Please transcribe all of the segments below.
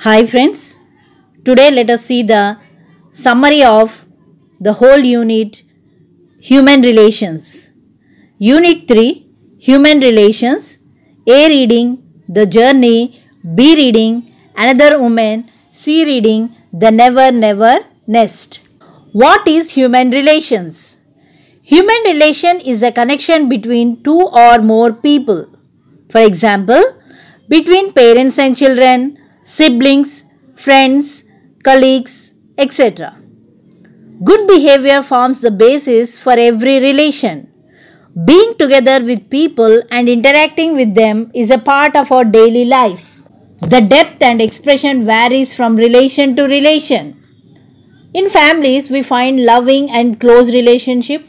Hi friends, today let us see the summary of the whole unit Human Relations. Unit 3 Human Relations. A reading The Journey, B reading Another Woman, C reading The Never Never Nest. What is human relations? Human relation is a connection between two or more people. For example, between parents and children, siblings, friends, colleagues, etc. Good behavior forms the basis for every relation. Being together with people and interacting with them is a part of our daily life. The depth and expression varies from relation to relation. In families, we find loving and close relationship,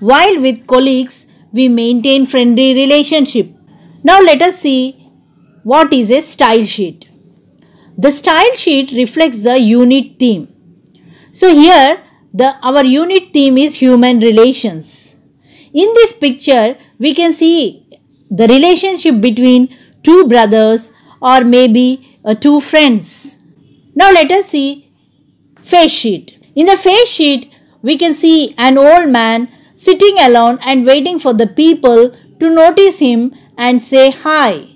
while with colleagues, we maintain friendly relationship. Now let us see what is a style sheet. The style sheet reflects the unit theme. So here our unit theme is human relations. In this picture we can see the relationship between two brothers or maybe two friends. Now let us see face sheet. In the face sheet we can see an old man sitting alone and waiting for the people to notice him and say hi.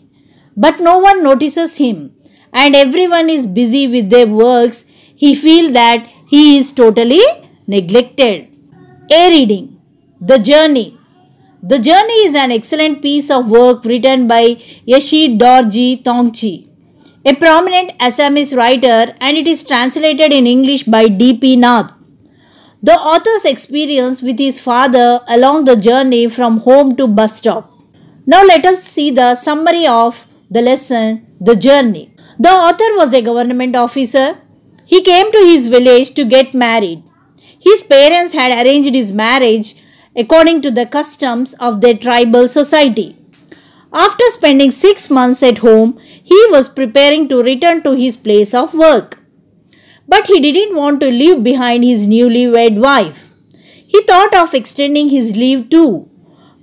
But no one notices him and everyone is busy with their works. He feels that he is totally neglected. A reading The Journey. The Journey is an excellent piece of work written by Yashi Dorji Tongchi, a prominent Assamese writer, and it is translated in English by D.P. Nath. The author's experience with his father along the journey from home to bus stop. Now let us see the summary of the lesson, The Journey. The author was a government officer. He came to his village to get married. His parents had arranged his marriage according to the customs of their tribal society. After spending 6 months at home, he was preparing to return to his place of work. But he didn't want to leave behind his newlywed wife. He thought of extending his leave too,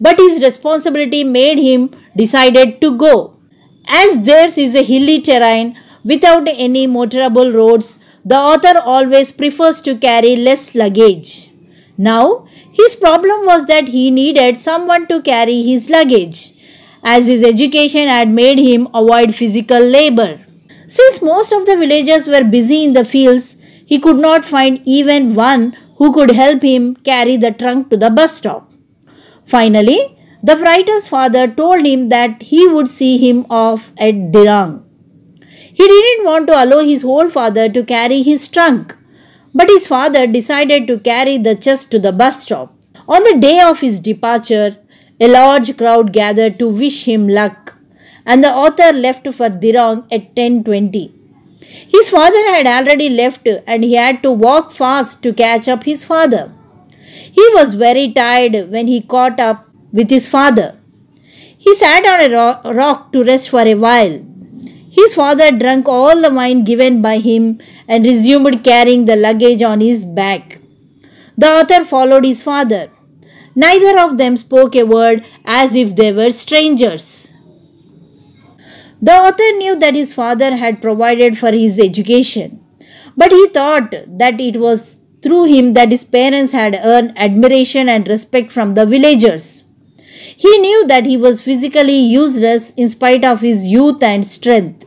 but his responsibility made him decided to go. As theirs is a hilly terrain without any motorable roads, the author always prefers to carry less luggage. Now, his problem was that he needed someone to carry his luggage, as his education had made him avoid physical labor. Since most of the villagers were busy in the fields, he could not find even one who could help him carry the trunk to the bus stop. Finally, the writer's father told him that he would see him off at Dirang. He didn't want to allow his whole father to carry his trunk, but his father decided to carry the chest to the bus stop. On the day of his departure, a large crowd gathered to wish him luck, and the author left for Dirang at 10:20. His father had already left and he had to walk fast to catch up his father. He was very tired when he caught up with his father. He sat on a rock to rest for a while. His father drank all the wine given by him and resumed carrying the luggage on his back. The author followed his father. Neither of them spoke a word, as if they were strangers. The author knew that his father had provided for his education, but he thought that it was through him that his parents had earned admiration and respect from the villagers. He knew that he was physically useless in spite of his youth and strength.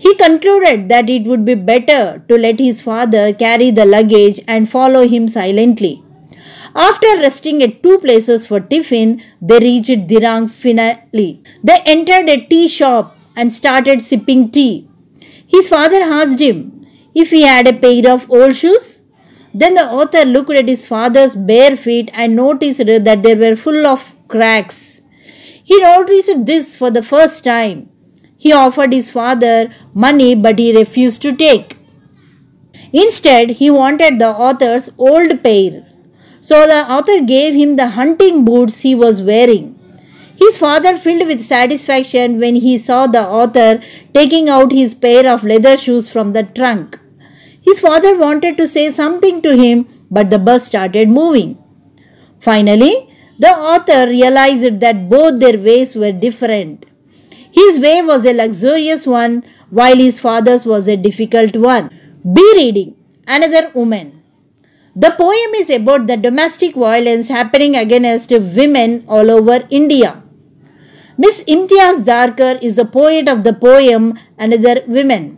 He concluded that it would be better to let his father carry the luggage and follow him silently. After resting at two places for tiffin, they reached Dirang finally. They entered a tea shop and started sipping tea. His father asked him if he had a pair of old shoes. Then the author looked at his father's bare feet and noticed that they were full of cracks. He noticed this for the first time. He offered his father money, but he refused to take. Instead, he wanted the author's old pair. So the author gave him the hunting boots he was wearing. His father filled with satisfaction when he saw the author taking out his pair of leather shoes from the trunk. His father wanted to say something to him, but the bus started moving. Finally, the author realized that both their ways were different. His way was a luxurious one, while his father's was a difficult one. Be reading Another Woman. The poem is about the domestic violence happening against women all over India. Miss Imtiaz Darkar is the poet of the poem Another Woman.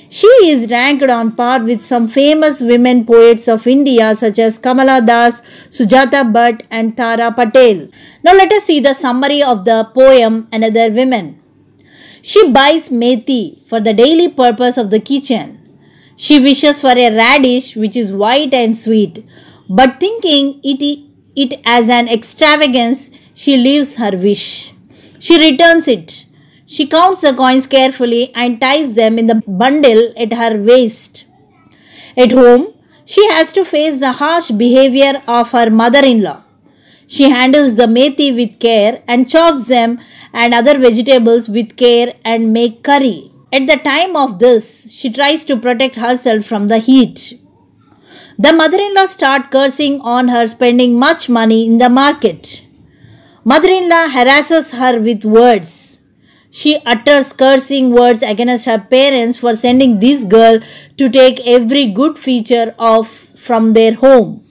She is ranked on par with some famous women poets of India such as Kamala Das, Sujata Bhatt and Tara Patel. Now let us see the summary of the poem Another Woman. She buys methi for the daily purpose of the kitchen. She wishes for a radish which is white and sweet, but thinking it as an extravagance, she leaves her wish. She returns it. She counts the coins carefully and ties them in the bundle at her waist. At home, she has to face the harsh behavior of her mother-in-law. She handles the methi with care and chops them and other vegetables with care and make curry. At the time of this, she tries to protect herself from the heat. The mother-in-law starts cursing on her spending much money in the market. Mother-in-law harasses her with words. She utters cursing words against her parents for sending this girl to take every good feature from their home.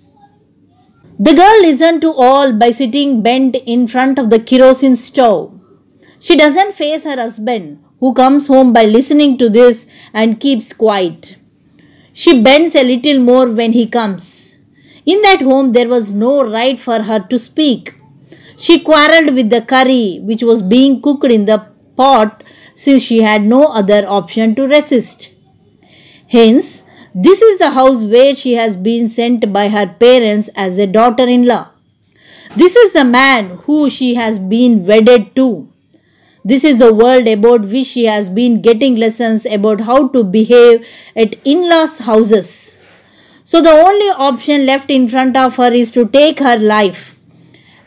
The girl listens to all by sitting bent in front of the kerosene stove. She doesn't face her husband, who comes home by listening to this and keeps quiet. She bends a little more when he comes. In that home, there was no right for her to speak. She quarreled with the curry which was being cooked in the pot since she had no other option to resist. Hence, this is the house where she has been sent by her parents as a daughter-in-law. This is the man who she has been wedded to. This is the world about which she has been getting lessons about how to behave at in-laws' houses. So the only option left in front of her is to take her life.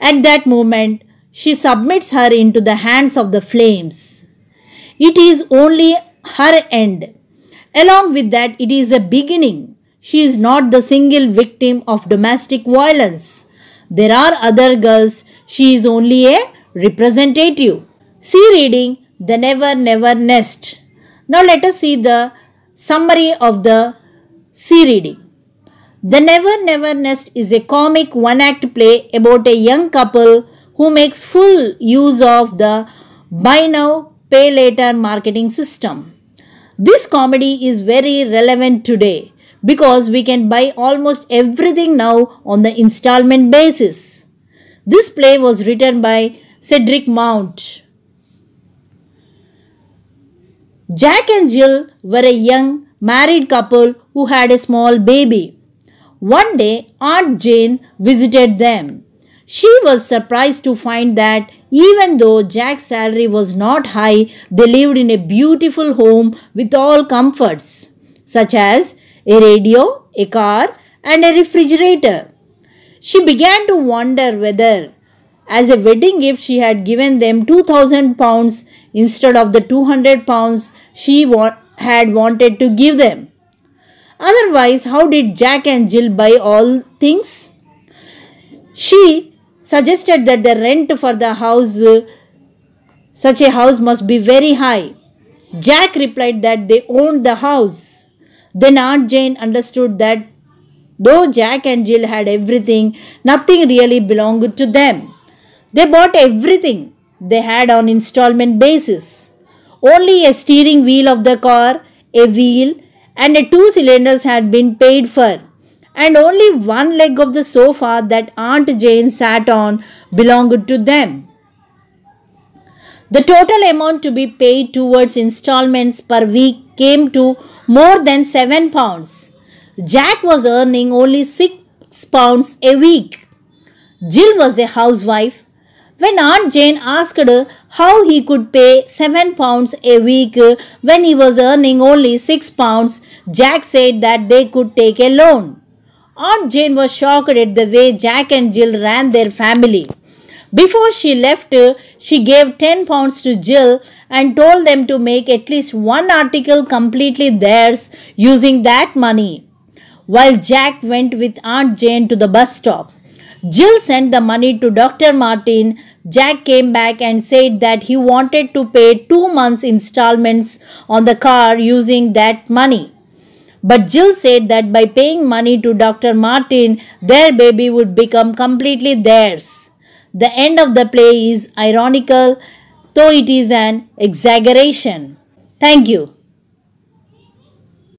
At that moment, she submits her into the hands of the flames. It is only her end. Along with that, it is a beginning. She is not the single victim of domestic violence. There are other girls. She is only a representative. See reading The Never Never Nest. Now let us see the summary of the C reading. The Never Never Nest is a comic one-act play about a young couple who makes full use of the buy now, pay later marketing system. This comedy is very relevant today because we can buy almost everything now on the installment basis. This play was written by Cedric Mount. Jack and Jill were a young married couple who had a small baby. One day, Aunt Jane visited them. She was surprised to find that even though Jack's salary was not high, they lived in a beautiful home with all comforts, such as a radio, a car, and a refrigerator. She began to wonder whether, as a wedding gift, she had given them £2,000 instead of the £200 she had wanted to give them. Otherwise, how did Jack and Jill buy all things? She suggested that the rent for the house, such a house, must be very high. Jack replied that they owned the house. Then Aunt Jane understood that though Jack and Jill had everything, nothing really belonged to them. They bought everything they had on installment basis. Only a steering wheel of the car, a wheel, and 2 cylinders had been paid for, and only one leg of the sofa that Aunt Jane sat on belonged to them. The total amount to be paid towards installments per week came to more than £7. Jack was earning only £6 a week. Jill was a housewife. When Aunt Jane asked how he could pay £7 a week when he was earning only £6, Jack said that they could take a loan. Aunt Jane was shocked at the way Jack and Jill ran their family. Before she left, she gave £10 to Jill and told them to make at least one article completely theirs using that money. While Jack went with Aunt Jane to the bus stop, Jill sent the money to Dr. Martin, Jack came back and said that he wanted to pay 2 months' installments on the car using that money. But Jill said that by paying money to Dr. Martin, their baby would become completely theirs. The end of the play is ironical, though it is an exaggeration. Thank you.